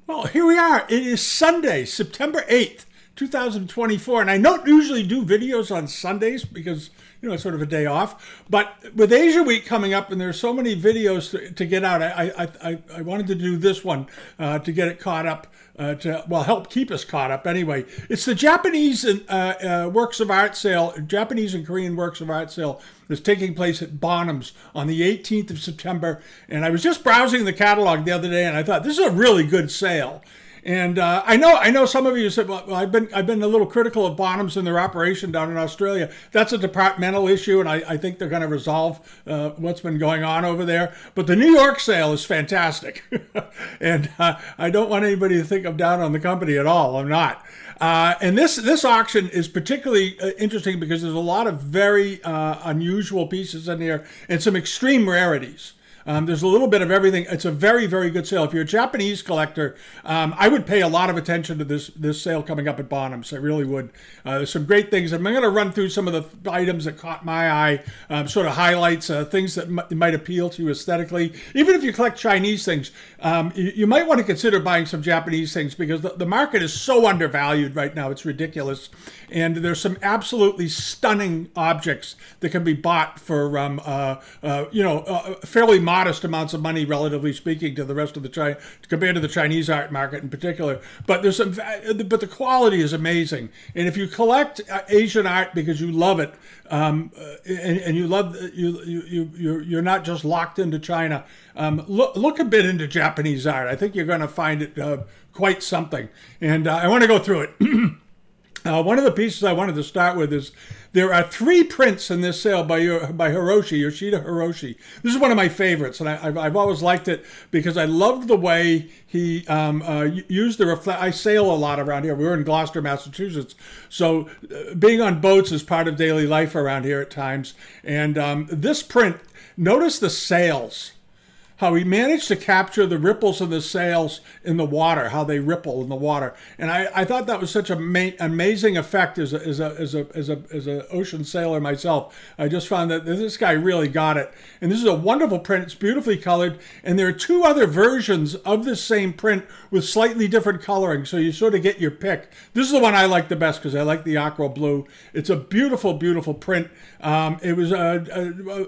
Well, here we are. It is Sunday, September 8th, 2024. And I don't usually do videos on Sundays because, it's sort of a day off. But with Asia Week coming up and there's so many videos to get out, I wanted to do this one to get it caught up, help keep us caught up anyway. It's the Japanese works of art sale, Japanese and Korean works of art sale that's taking place at Bonham's on the 18th of September. And I was just browsing the catalog the other day and I thought, this is a really good sale. And I know some of you said, well, I've been a little critical of Bonhams and their operation down in Australia. That's a departmental issue, and I think they're going to resolve what's been going on over there. But the New York sale is fantastic, and I don't want anybody to think I'm down on the company at all. I'm not. And this auction is particularly interesting because there's a lot of very unusual pieces in here and some extreme rarities. There's a little bit of everything. It's a very, very good sale. If you're a Japanese collector, I would pay a lot of attention to this sale coming up at Bonham's. I really would. There's some great things. I'm going to run through some of the items that caught my eye, sort of highlights, things that might appeal to you aesthetically. Even if you collect Chinese things, you might want to consider buying some Japanese things because the market is so undervalued right now. It's ridiculous. And there's some absolutely stunning objects that can be bought for, fairly modest amounts of money, relatively speaking, to the rest of compared to the Chinese art market in particular. But but the quality is amazing. And if you collect Asian art because you love it, and you love you're not just locked into China, look a bit into Japanese art. I think you're going to find it quite something. And I want to go through it. One of the pieces I wanted to start with is there are 3 prints in this sale by Yoshida Hiroshi. This is one of my favorites, and I've always liked it because I loved the way he used the reflect. I sail a lot around here. We're in Gloucester, Massachusetts, so being on boats is part of daily life around here at times. And this print, notice the sails. How he managed to capture the ripples of the sails in the water, how they ripple in the water, and I thought that was such an amazing effect as a ocean sailor myself. I just found that this guy really got it, and this is a wonderful print. It's beautifully colored, and there are 2 other versions of this same print with slightly different coloring, so you sort of get your pick. This is the one I like the best because I like the aqua blue. It's a beautiful, beautiful print. It was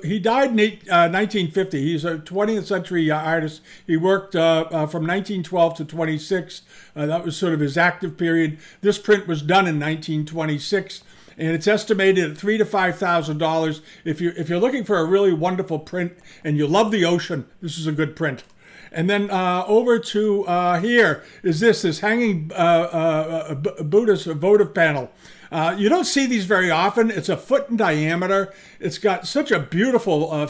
he died in 1950. He's a 20th century artist. He worked from 1912 to 26. That was sort of his active period. This print was done in 1926, and it's estimated at $3,000 to $5,000. If you're looking for a really wonderful print and you love the ocean, this is a good print. And then over to here is this hanging Buddhist votive panel. You don't see these very often. It's a foot in diameter. It's got such a beautiful,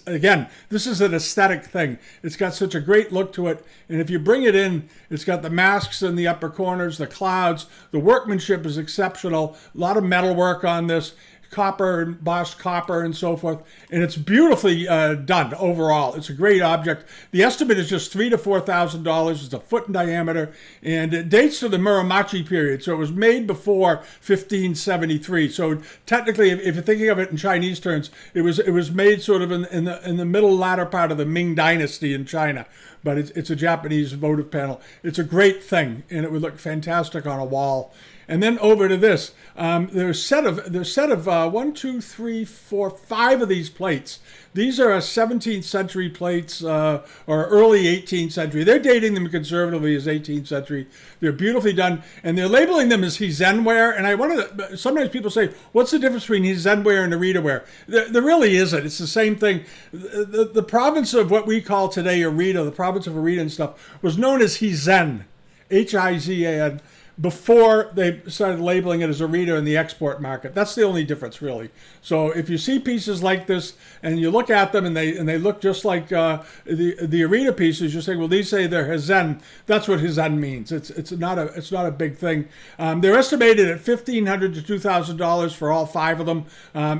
again, this is an aesthetic thing. It's got such a great look to it. And if you bring it in, it's got the masks in the upper corners, the clouds. The workmanship is exceptional. A lot of metal work on this. Copper, embossed copper, and so forth, and it's beautifully done overall. It's a great object. The estimate is just $3,000 to $4,000. It's a foot in diameter, and it dates to the Muramachi period. So it was made before 1573. So technically, if you're thinking of it in Chinese terms, it was made sort of in the middle latter part of the Ming Dynasty in China. But it's a Japanese votive panel. It's a great thing, and it would look fantastic on a wall. And then over to this, there's a set of 1, 2, 3, 4, 5 of these plates. These are 17th century plates or early 18th century. They're dating them conservatively as 18th century. They're beautifully done, and they're labeling them as Zenware. And sometimes people say, what's the difference between Zenware and Arita-ware? There really isn't. It's the same thing. The province of what we call today Arita, the province of Arita and stuff, was known as Hizen, Hizan, before they started labeling it as Arita in the export market. That's the only difference, really. So if you see pieces like this and you look at them and they look just like the Arita pieces, you say, well, these say they're Hizen. That's what Hizen means. It's not a big thing. They're estimated at $1,500 to $2,000 for all 5 of them.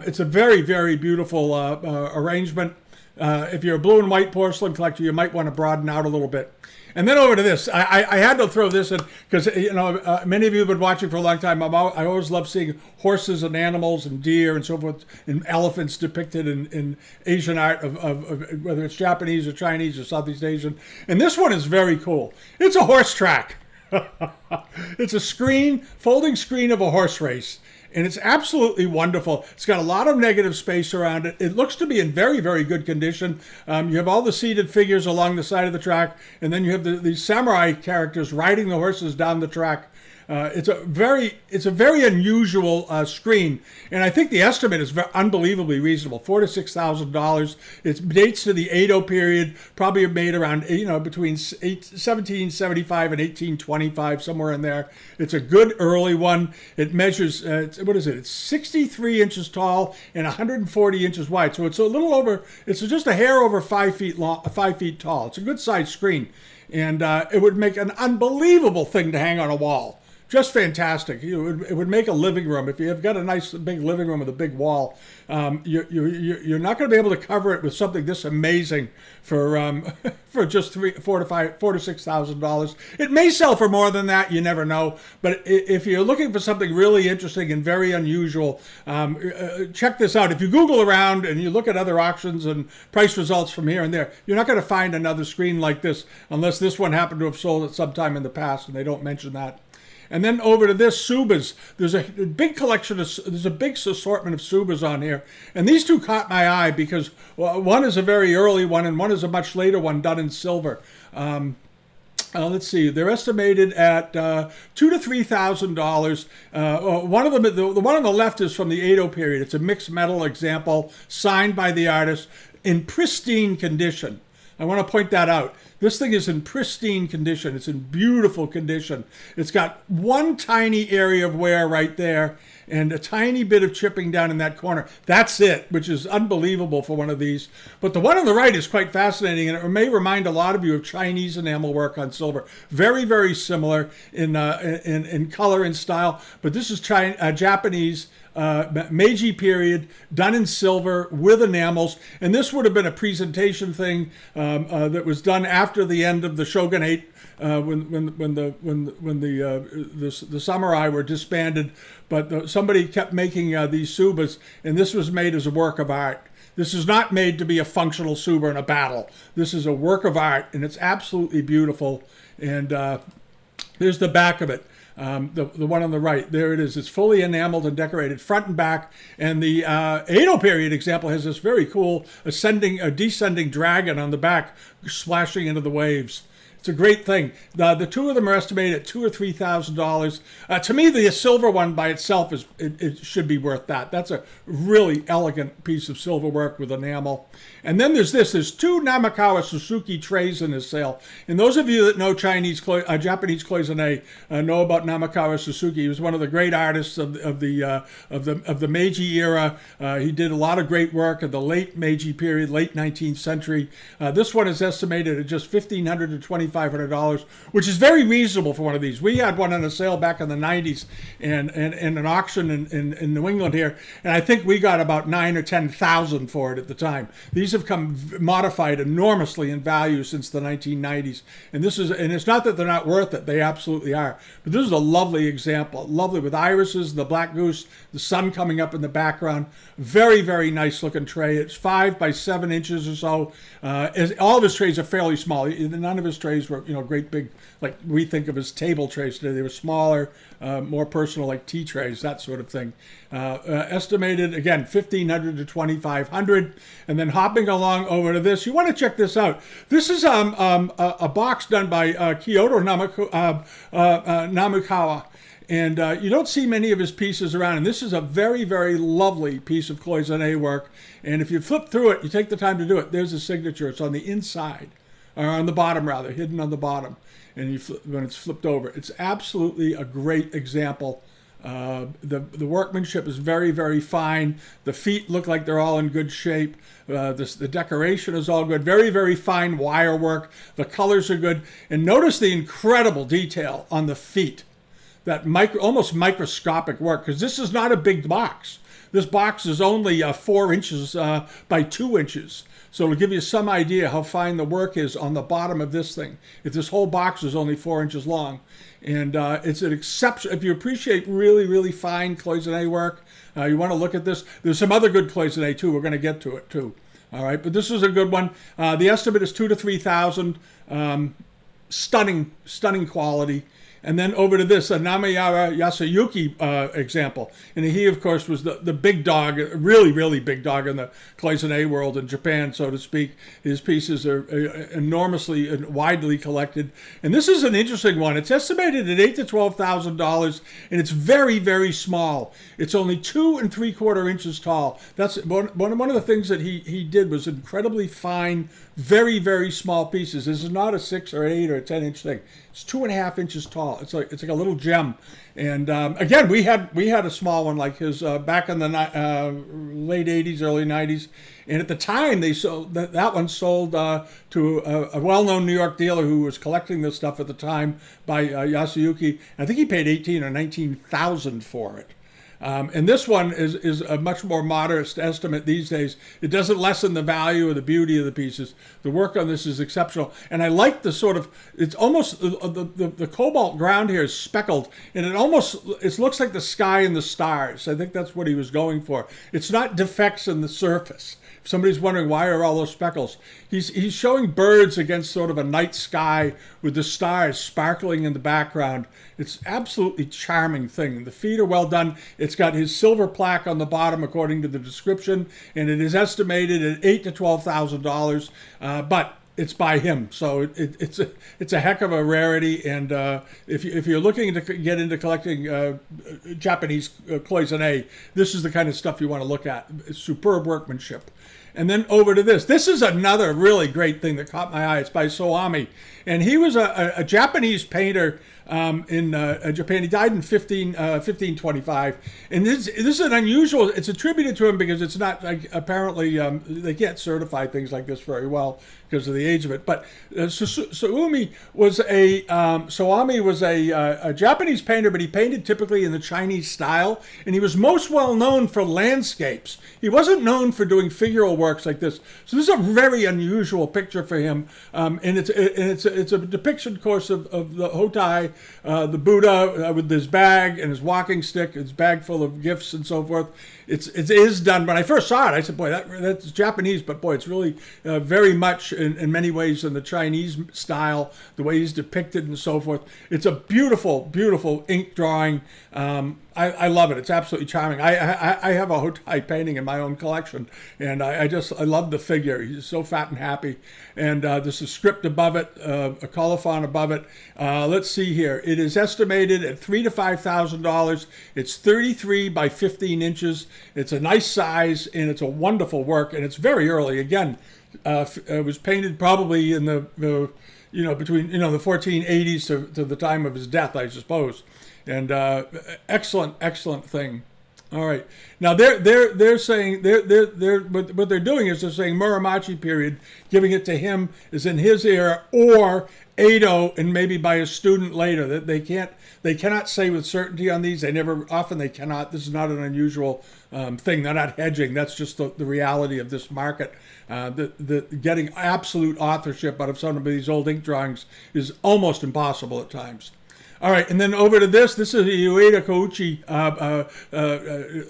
It's a very, very beautiful arrangement. If you're a blue and white porcelain collector, you might want to broaden out a little bit. And then over to this. I had to throw this in because, many of you have been watching for a long time. I always love seeing horses and animals and deer and so forth, and elephants depicted in Asian art of whether it's Japanese or Chinese or Southeast Asian. And this one is very cool. It's a horse track. It's a folding screen of a horse race. And it's absolutely wonderful. It's got a lot of negative space around it. It looks to be in very, very good condition. You have all the seated figures along the side of the track, and then you have these samurai characters riding the horses down the track. It's a very unusual screen, and I think the estimate is unbelievably reasonable, $4,000 to $6,000. It dates to the Edo period, probably made around between 1775 and 1825, somewhere in there. It's a good early one. It measures It's 63 inches tall and 140 inches wide, so it's a little over. It's just a hair over 5 feet long, 5 feet tall. It's a good sized screen, and it would make an unbelievable thing to hang on a wall. Just fantastic. It would make a living room. If you've got a nice big living room with a big wall, you're not going to be able to cover it with something this amazing for for just $4,000 to $6,000. It may sell for more than that. You never know. But if you're looking for something really interesting and very unusual, check this out. If you Google around and you look at other auctions and price results from here and there, you're not going to find another screen like this unless this one happened to have sold at some time in the past, and they don't mention that. And then over to this, Subas. There's a big collection there's a big assortment of Subas on here. And these two caught my eye because one is a very early one and one is a much later one done in silver. Let's see, they're estimated at $2,000 to $3,000. One of them, the one on the left is from the Edo period. It's a mixed metal example signed by the artist in pristine condition. I want to point that out. This thing is in pristine condition. It's in beautiful condition. It's got one tiny area of wear right there and a tiny bit of chipping down in that corner. That's it, which is unbelievable for one of these. But the one on the right is quite fascinating, and it may remind a lot of you of Chinese enamel work on silver. Very, very similar in color and style. But this is Japanese Meiji period, done in silver with enamels, and this would have been a presentation thing that was done after the end of the shogunate, when the samurai were disbanded. But somebody kept making these subas, and this was made as a work of art. This is not made to be a functional suba in a battle. This is a work of art, and it's absolutely beautiful. And there's the back of it. The one on the right, there it is. It's fully enameled and decorated front and back. And the Edo period example has this very cool descending dragon on the back splashing into the waves. It's a great thing. The two of them are estimated at $2,000 or $3,000. To me, the silver one by itself it should be worth that. That's a really elegant piece of silver work with enamel. And then there's this. There's two Namaka Suzuki trays in this sale. And those of you that know Japanese cloisonne know about Namaka Suzuki. He was one of the great artists of the Meiji era. He did a lot of great work in the late Meiji period, late 19th century. This one is estimated at just $1,500 to $2,500, which is very reasonable for one of these. We had one on a sale back in the 90s and an auction in New England here, and I think we got about $9,000 or $10,000 for it at the time. These have come modified enormously in value since the 1990s, and it's not that they're not worth it; they absolutely are. But this is a lovely example, lovely with irises, the black goose, the sun coming up in the background. Very, very nice looking tray. It's 5 by 7 inches or so. All of his trays are fairly small. None of his trays were, great big, like we think of as table trays today. They were smaller, more personal, like tea trays, that sort of thing. Estimated, again, $1,500 to $2,500. And then hopping along over to this, you want to check this out. This is a box done by Koto Namikawa. And you don't see many of his pieces around. And this is a very, very lovely piece of cloisonne work. And if you flip through it, you take the time to do it, there's a signature. It's on the inside, or on the bottom rather, hidden on the bottom. And when it's flipped over, it's absolutely a great example. The workmanship is very, very fine. The feet look like they're all in good shape. The decoration is all good. Very, very fine wire work. The colors are good. And notice the incredible detail on the feet. That almost microscopic work, because this is not a big box. This box is only 4 inches by 2 inches. So it'll give you some idea how fine the work is on the bottom of this thing. If this whole box is only 4 inches long. And it's an exception. If you appreciate really, really fine cloisonne work, you want to look at this. There's some other good cloisonne too. We're going to get to it too. All right, but this is a good one. The estimate is 2,000 to 3,000. Stunning quality. And then over to this, a Namaka Yasuo Yuki example. And he, of course, was the big dog, really, really big dog in the cloisonne world in Japan, so to speak. His pieces are enormously and widely collected. And this is an interesting one. It's estimated at $8,000 to $12,000, and it's very, very small. It's only 2 3/4 inches tall. That's one of the things that he did was incredibly fine, very, very small pieces. This is not a 6 or 8 or 10-inch thing. It's 2.5 inches tall. It's like a little gem. And again, we had a small one like his back in the late 80s, early 90s. And at the time, they sold that one sold to a well-known New York dealer who was collecting this stuff at the time by Yasuo Yuki. I think he paid $18,000 or $19,000 for it. And this one is a much more modest estimate these days. It doesn't lessen the value or the beauty of the pieces. The work on this is exceptional. And I like the sort of, it's almost, the cobalt ground here is speckled, and it looks like the sky and the stars. I think that's what he was going for. It's not defects in the surface. If somebody's wondering why are all those speckles, he's showing birds against sort of a night sky with the stars sparkling in the background. It's absolutely charming thing. The feet are well done. It's got his silver plaque on the bottom according to the description, and it is estimated at $8,000 to $12,000. But it's by him, so it's a heck of a rarity. And if you're looking to get into collecting Japanese cloisonne, this is the kind of stuff you want to look at. It's superb workmanship. And then over to this. This is another really great thing that caught my eye. It's by Soami. And he was a Japanese painter in Japan. He died in 1525. And this is an unusual, it's attributed to him because it's not, apparently, they can't certify things like this very well because of the age of it. But Soami was a Japanese painter, but he painted typically in the Chinese style. And he was most well known for landscapes. He wasn't known for doing figural works like this. So this is a very unusual picture for him. And it's a depiction, of course, of the Hotai, the Buddha with his bag and his walking stick, his bag full of gifts and so forth. It is done. When I first saw it, I said, boy, that's Japanese, but boy, it's really very much in many ways in the Chinese style, the way he's depicted and so forth. It's a beautiful, beautiful ink drawing. I love it. It's absolutely charming. I have a Hotai painting in my own collection, and I love the figure. He's so fat and happy. And there's a script above it, a colophon above it. Let's see here. It is estimated at $3,000 to $5,000. It's 33 by 15 inches. It's a nice size, and it's a wonderful work, and it's very early. Again, it was painted probably in the between the 1480s to the time of his death, I suppose. And excellent thing. All right. Now they're saying what they're doing is they're saying Muramachi period, giving it to him is in his era, or Edo and maybe by a student later. That they cannot say with certainty on these. They cannot. This is not an unusual thing. They're not hedging. That's just the reality of this market. The getting absolute authorship out of some of these old ink drawings is almost impossible at times. All right, and then over to this is a Ueda Kouchi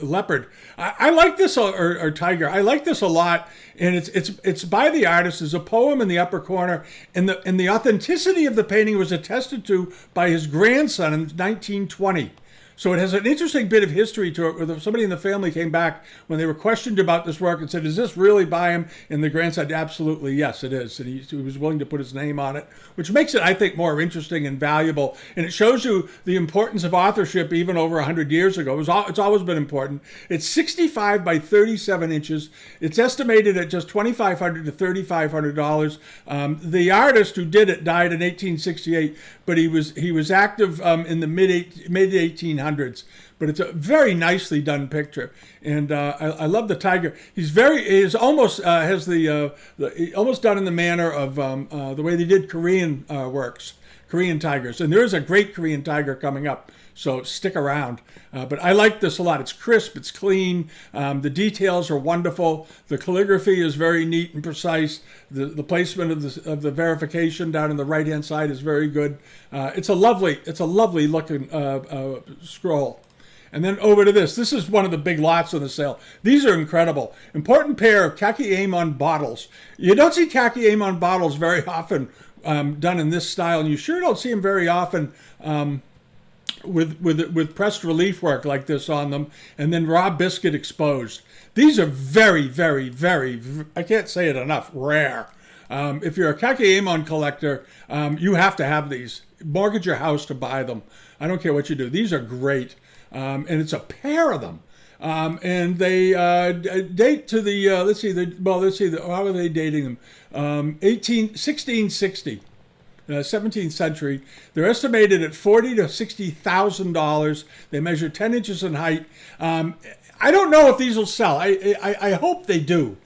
leopard. I like this, or tiger. I like this a lot, and it's by the artist. There's a poem in the upper corner, and the authenticity of the painting was attested to by his grandson in 1920. So it has an interesting bit of history to it, where somebody in the family came back when they were questioned about this work and said, is this really by him? And the grandson said, absolutely, yes, it is. And he was willing to put his name on it, which makes it, I think, more interesting and valuable. And it shows you the importance of authorship even over 100 years ago. It's always been important. It's 65 by 37 inches. It's estimated at just $2,500 to $3,500. The artist who did it died in 1868, but he was active in the mid 1800s. But it's a very nicely done picture, and I love the tiger. Almost almost done in the manner of the way they did Korean works. Korean tigers. And there is a great Korean tiger coming up, so stick around. But I like this a lot. It's crisp, it's clean, the details are wonderful, the calligraphy is very neat and precise, the placement of the verification down on the right-hand side is very good. It's a lovely looking scroll. And then over to this. This is one of the big lots on the sale. These are incredible. Important pair of Kakiemon bottles. You don't see Kakiemon bottles very often done in this style, and you sure don't see them very often with pressed relief work like this on them, and then raw biscuit exposed. These are very, very, very, I can't say it enough, rare. If you're a Kakiemon collector, you have to have these. Mortgage your house to buy them. I don't care what you do. These are great. And it's a pair of them. And they date to the, how are they dating them? 1660, 17th century. They're estimated at $40,000 to $60,000. They measure 10 inches in height. I don't know if these will sell. I hope they do.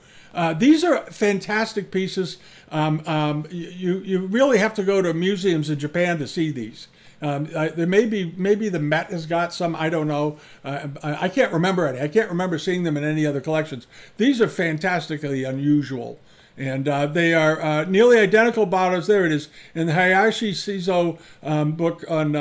These are fantastic pieces. You really have to go to museums in Japan to see these. There maybe the Met has got some. I don't know. I can't remember any. I can't remember seeing them in any other collections. These are fantastically unusual, and they are nearly identical bottles. There it is in the Hayashi Shizo book on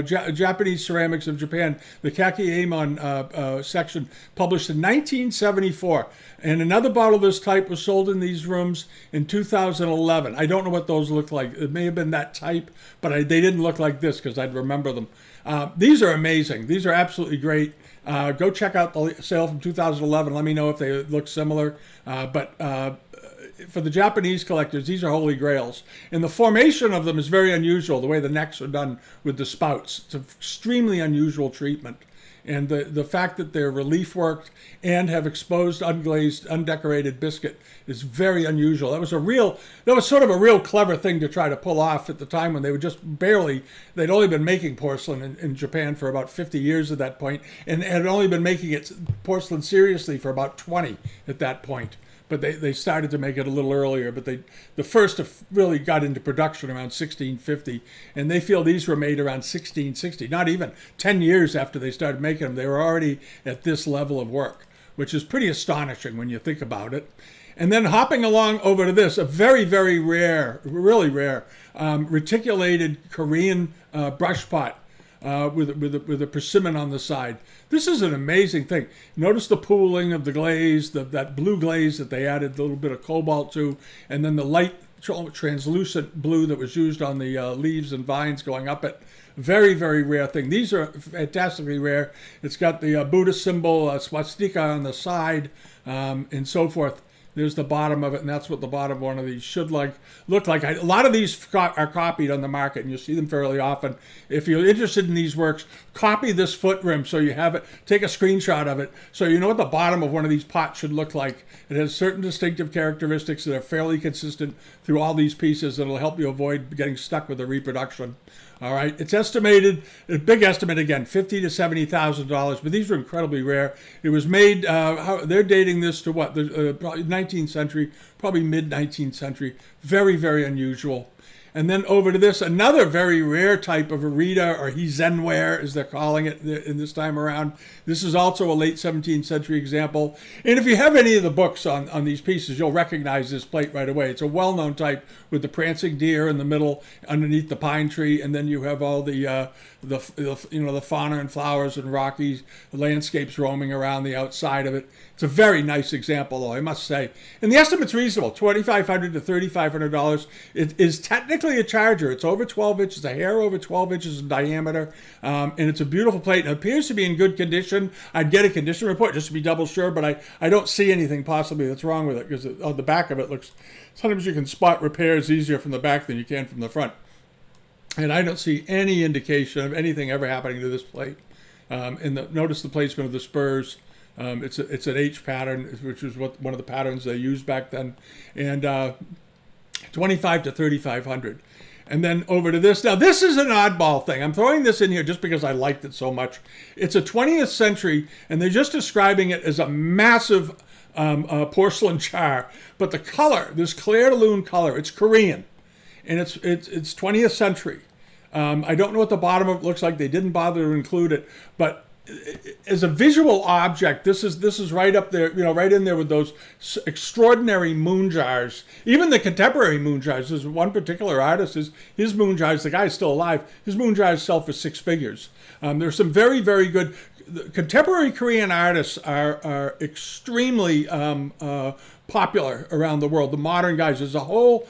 Japanese ceramics of Japan. The Kakiemon section, published in 1974. And another bottle of this type was sold in these rooms in 2011. I don't know what those look like. It may have been that type, but they didn't look like this because I'd remember them. These are amazing. These are absolutely great. Go check out the sale from 2011. Let me know if they look similar. But for the Japanese collectors, these are holy grails. And the formation of them is very unusual, the way the necks are done with the spouts. It's an extremely unusual treatment. And the fact that they're relief worked and have exposed, unglazed, undecorated biscuit is very unusual. That was sort of a real clever thing to try to pull off at the time when they were just they'd only been making porcelain in Japan for about 50 years at that point, and had only been making porcelain seriously for about 20 at that point. But they started to make it a little earlier. But the first really got into production around 1650, and they feel these were made around 1660. Not even 10 years after they started making them, they were already at this level of work, which is pretty astonishing when you think about it. And then hopping along over to this, a very, very rare, really rare, reticulated Korean brush pot. With a persimmon on the side. This is an amazing thing. Notice the pooling of the glaze, that blue glaze that they added a little bit of cobalt to, and then the light translucent blue that was used on the leaves and vines going up it. Very, very rare thing. These are fantastically rare. It's got the Buddhist symbol, swastika on the side, and so forth. There's the bottom of it, and that's what the bottom one of these should look like. A lot of these are copied on the market, and you'll see them fairly often. If you're interested in these works, copy this foot rim so you have it. Take a screenshot of it so you know what the bottom of one of these pots should look like. It has certain distinctive characteristics that are fairly consistent through all these pieces that'll help you avoid getting stuck with the reproduction. All right, it's estimated, a big estimate again, $50,000 to $70,000, but these are incredibly rare. It was made, they're dating this to what, probably 19th century, probably mid-19th century. Very, very unusual. And then over to this, another very rare type of Arita, or Zenware, as they're calling it in this time around. This is also a late 17th century example. And if you have any of the books on these pieces, you'll recognize this plate right away. It's a well-known type with the prancing deer in the middle, underneath the pine tree, and then you have all the fauna and flowers and rocky landscapes roaming around the outside of it. It's a very nice example, though, I must say. And the estimate's reasonable, $2,500 to $3,500. It is technically a charger. It's over 12 inches, a hair over 12 inches in diameter, and it's a beautiful plate. It appears to be in good condition. I'd get a condition report just to be double sure, but I don't see anything possibly that's wrong with it, because on the back of it looks, sometimes you can spot repairs easier from the back than you can from the front. And I don't see any indication of anything ever happening to this plate. Notice the placement of the spurs. It's an H pattern, which is one of the patterns they used back then, and $2,500 to $3,500. And then over to this. Now, this is an oddball thing. I'm throwing this in here just because I liked it so much. It's a 20th century, and they're just describing it as a massive porcelain jar. But the color, this clair de lune color, it's Korean, and it's 20th century. I don't know what the bottom of it looks like. They didn't bother to include it, but as a visual object, this is right up there, right in there with those extraordinary moon jars. Even the contemporary moon jars. There's one particular artist, his moon jars, the guy's still alive, his moon jars sell for 6 figures. There's some very, very good contemporary Korean artists are extremely popular around the world. The modern guys, there's a whole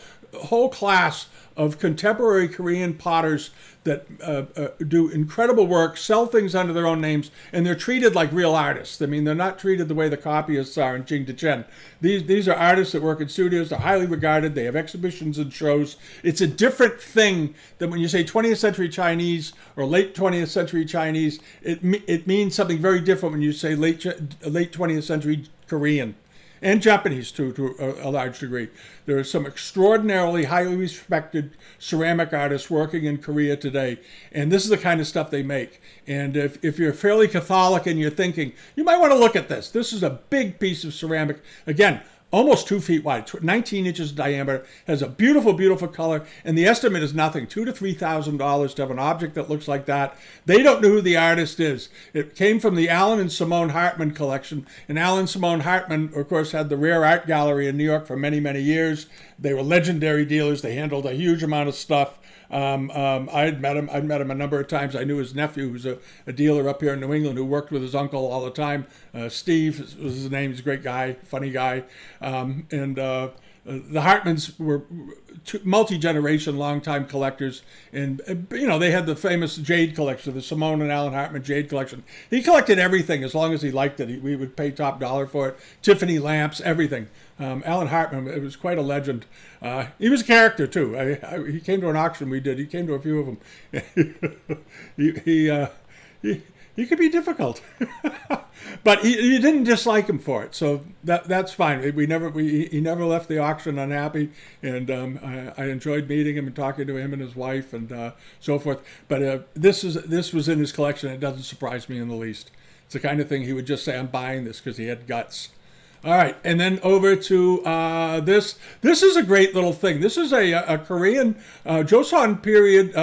class of contemporary Korean potters that do incredible work, sell things under their own names, and they're treated like real artists. I mean, they're not treated the way the copyists are in Jingdechen. These are artists that work in studios. They're highly regarded. They have exhibitions and shows. It's a different thing than when you say 20th century Chinese or late 20th century Chinese. It means something very different when you say late 20th century Korean. And Japanese, too, to a large degree. There are some extraordinarily highly respected ceramic artists working in Korea today, and this is the kind of stuff they make. And if you're fairly Catholic and you're thinking, you might want to look at this. This is a big piece of ceramic. Again, almost 2 feet wide, 19 inches diameter, has a beautiful, beautiful color, and the estimate is nothing, $2,000 to $3,000 to have an object that looks like that. They don't know who the artist is. It came from the Alan and Simone Hartman collection, and Alan and Simone Hartman, of course, had the Rare Art Gallery in New York for many, many years. They were legendary dealers. They handled a huge amount of stuff. I'd met him a number of times. I knew his nephew, who's a dealer up here in New England, who worked with his uncle all the time. Steve was his name. He's a great guy, funny guy. The Hartmans were multi-generation, long-time collectors. And, they had the famous jade collection, the Simone and Alan Hartman jade collection. He collected everything as long as he liked it. We would pay top dollar for it. Tiffany lamps, everything. Alan Hartman, it was quite a legend. He was a character, too. He came to an auction we did. He came to a few of them. He could be difficult. But you didn't dislike him for it, so that's fine. He never left the auction unhappy, and I enjoyed meeting him and talking to him and his wife and so forth. But this was in his collection. It doesn't surprise me in the least. It's the kind of thing he would just say, "I'm buying this," because he had guts. All right, and then over to this. This is a great little thing. This is a Korean Joseon period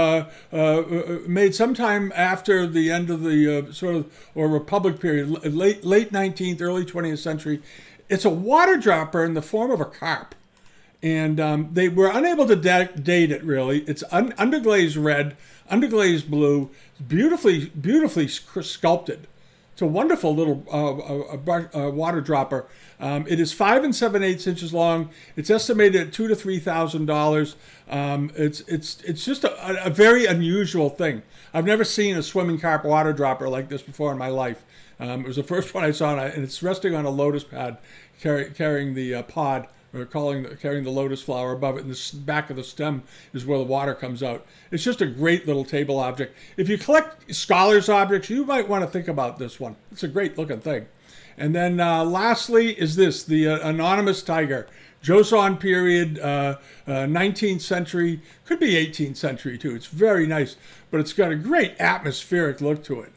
made sometime after the end of the Republic period, late 19th, early 20th century. It's a water dropper in the form of a carp. And they were unable to date it, really. It's underglazed red, underglazed blue, beautifully sculpted. It's a wonderful little water dropper. It is 5 7/8 inches long. It's estimated at $2,000 to $3,000. It's just a very unusual thing. I've never seen a swimming carp water dropper like this before in my life. It was the first one I saw, and it's resting on a lotus pad, carrying the pod, or carrying the lotus flower above it, and the back of the stem is where the water comes out. It's just a great little table object. If you collect scholars' objects, you might want to think about this one. It's a great looking thing. And then lastly is this, the anonymous tiger. Joseon period, 19th century, could be 18th century too. It's very nice, but it's got a great atmospheric look to it.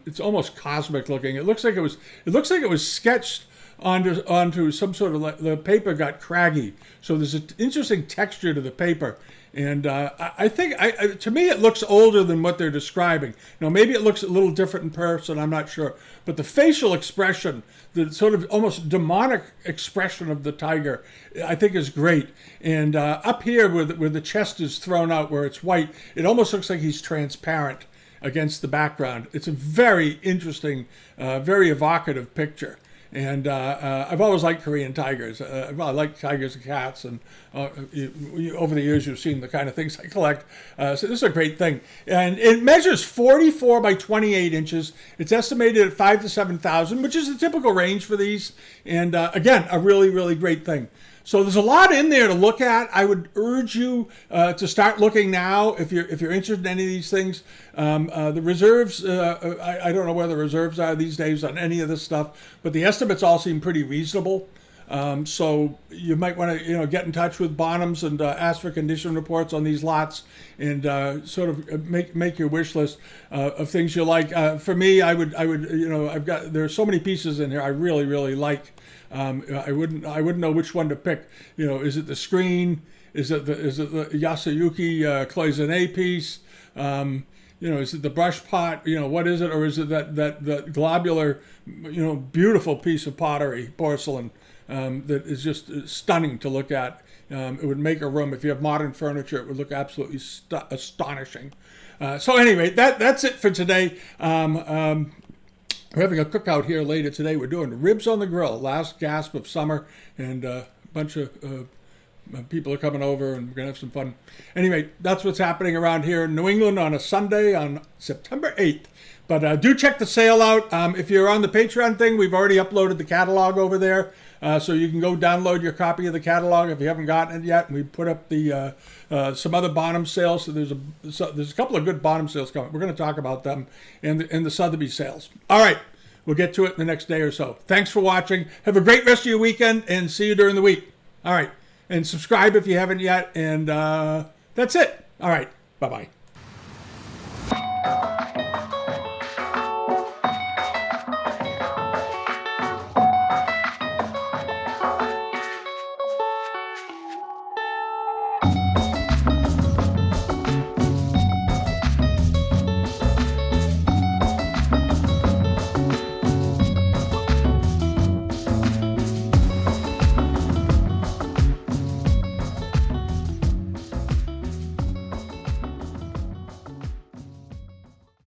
It's almost cosmic looking. It looks like it was sketched onto some sort of, the paper got craggy. So there's an interesting texture to the paper. And I think, to me, it looks older than what they're describing. Now, maybe it looks a little different in person, I'm not sure. But the facial expression, the sort of almost demonic expression of the tiger, I think is great. And up here where the chest is thrown out, where it's white, it almost looks like he's transparent against the background. It's a very interesting, very evocative picture. And I've always liked Korean tigers. I like tigers and cats, and over the years you've seen the kind of things I collect. So this is a great thing. And it measures 44 by 28 inches. It's estimated at 5,000 to 7,000, which is the typical range for these. And again, a really, really great thing. So there's a lot in there to look at. I would urge you to start looking now if you're interested in any of these things. The reserves, I don't know where the reserves are these days on any of this stuff, but the estimates all seem pretty reasonable. So you might want to, get in touch with Bonhams and ask for condition reports on these lots, and sort of make your wish list of things you like. For me, I would, there are so many pieces in here I really, really like. I wouldn't know which one to pick. Is it the screen? Is it the Yasuo Yuki cloisonne piece? Is it the brush pot? What is it? Or is it that globular, beautiful piece of pottery, porcelain, that is just stunning to look at? It would make a room. If you have modern furniture, it would look absolutely astonishing. So anyway, that's it for today. We're having a cookout here later today. We're doing ribs on the grill, last gasp of summer, and a bunch of people are coming over, and we're going to have some fun. Anyway, that's what's happening around here in New England on a Sunday on September 8th. But do check the sale out. If you're on the Patreon thing, we've already uploaded the catalog over there. So you can go download your copy of the catalog if you haven't gotten it yet. And we put up the some other Bonham sales. So there's a couple of good Bonham sales coming. We're going to talk about them and the Sotheby's sales. All right. We'll get to it in the next day or so. Thanks for watching. Have a great rest of your weekend, and see you during the week. All right. And subscribe if you haven't yet. And that's it. All right. Bye-bye.